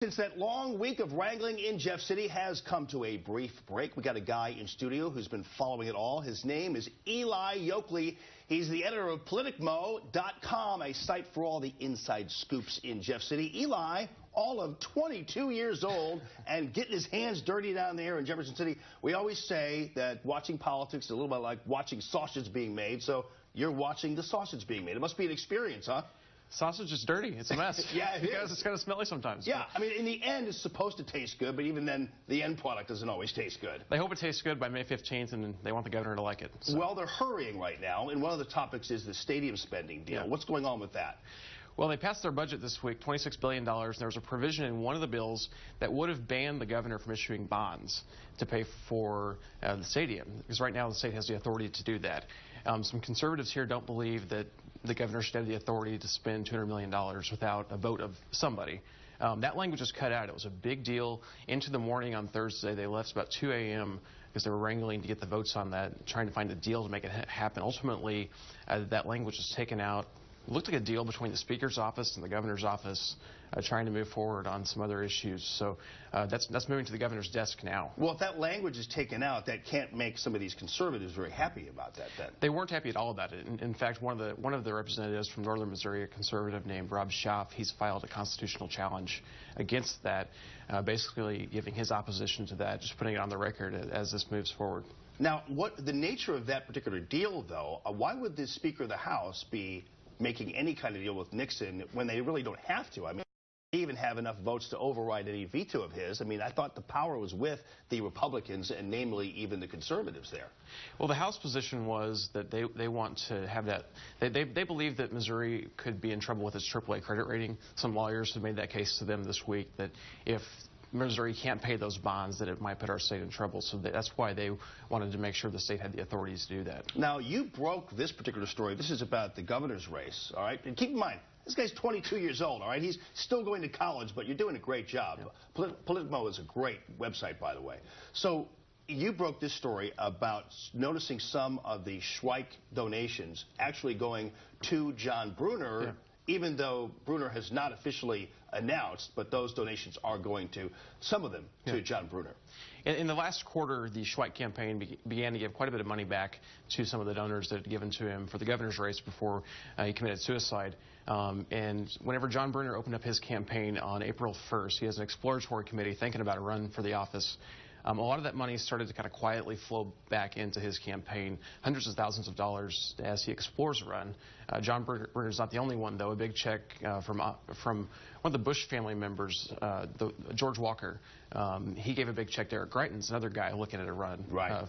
Since that long week of wrangling in Jeff City has come to a brief break, we got a guy in studio who's been following it all. His name is Eli Yokley. He's the editor of PoliticMo.com, a site for all the inside scoops in Jeff City. Eli, all of 22 years old and getting his hands dirty down there in Jefferson City. We always say that watching politics is a little bit like watching sausage being made, so you're watching the sausage being made. It must be an experience, huh? Sausage is dirty. It's a mess. Yeah, it is. It's kind of smelly sometimes. Yeah, I mean, in the end, it's supposed to taste good, but even then, the end product doesn't always taste good. They hope it tastes good by May 15th, and they want the governor to like it. So. Well, they're hurrying right now, and one of the topics is the stadium spending deal. Yeah. What's going on with that? Well, they passed their budget this week, $26 billion. There was a provision in one of the bills that would have banned the governor from issuing bonds to pay for the stadium, because right now the state has the authority to do that. Some conservatives here don't believe that the governor should have the authority to spend $200 million without a vote of somebody. That language was cut out. It was a big deal. Into the morning on Thursday, they left about 2 a.m. because they were wrangling to get the votes on that, trying to find a deal to make it happen. Ultimately, that language was taken out. It looked like a deal between the Speaker's office and the Governor's office trying to move forward on some other issues. So that's moving to the Governor's desk now. Well, if that language is taken out, that can't make some of these conservatives very happy about that then. They weren't happy at all about it. In fact, one of the representatives from northern Missouri, a conservative named Rob Schaaf, he's filed a constitutional challenge against that, basically giving his opposition to that, just putting it on the record as this moves forward. Now, what the nature of that particular deal, though, why would the Speaker of the House be making any kind of deal with Nixon when they really don't have to? I mean, they even have enough votes to override any veto of his. I mean, I thought the power was with the Republicans and namely even the conservatives there. Well, the House position was that they want to have that. They believe that Missouri could be in trouble with its AAA credit rating. Some lawyers have made that case to them this week that if Missouri can't pay those bonds, that it might put our state in trouble. So that's why they wanted to make sure the state had the authorities to do that. Now, you broke this particular story. This is about the governor's race, all right? And keep in mind, this guy's 22 years old, all right? He's still going to college, but you're doing a great job. Yeah. PoliticMo is a great website, by the way. So you broke this story about noticing some of the Schweik donations actually going to John Brunner, yeah, even though Brunner has not officially announced, but those donations are going to, some of them, to John Brunner. In the last quarter, the Schweik campaign began to give quite a bit of money back to some of the donors that had given to him for the governor's race before he committed suicide. And whenever John Brunner opened up his campaign on April 1st, he has an exploratory committee thinking about a run for the office. A lot of that money started to kind of quietly flow back into his campaign, hundreds of thousands of dollars as he explores a run. John Brunner's not the only one, though. A big check from one of the Bush family members, George Walker. He gave a big check to Eric Greitens, another guy looking at a run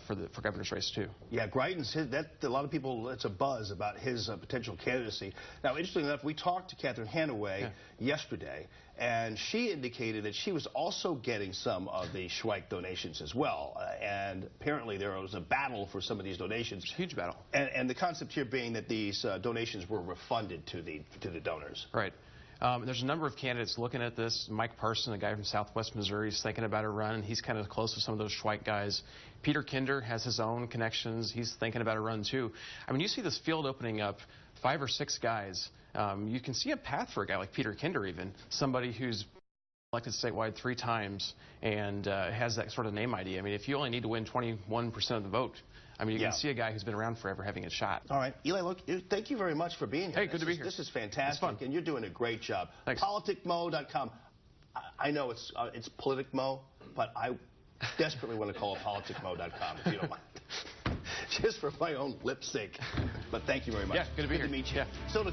for governor's race, too. Yeah, Greitens, a lot of people, it's a buzz about his potential candidacy. Now, interestingly enough, we talked to Catherine Hanaway yesterday, and she indicated that she was also getting some of the Schweik donations as well. And apparently there was a battle for some of these donations. It's a huge battle. And the concept here being that these donations were refunded to the donors. Right. There's a number of candidates looking at this. Mike Parson, a guy from Southwest Missouri, is thinking about a run. He's kind of close to some of those Schweik guys. Peter Kinder has his own connections. He's thinking about a run, too. I mean, you see this field opening up, 5 or 6 guys. You can see a path for a guy like Peter Kinder, even, somebody who's elected statewide 3 times and has that sort of name ID. I mean, if you only need to win 21% of the vote, I mean, you can see a guy who's been around forever having a shot. All right. Eli, look, thank you very much for being here. Hey, good to be here. This is fantastic. It's fun. And you're doing a great job. Thanks. PoliticMo.com. I know it's PoliticMo, but I desperately want to call it PoliticMo.com, if you don't mind. Just for my own lip's sake. But thank you very much. Yeah, good to be here. Good to meet you. Yeah. So to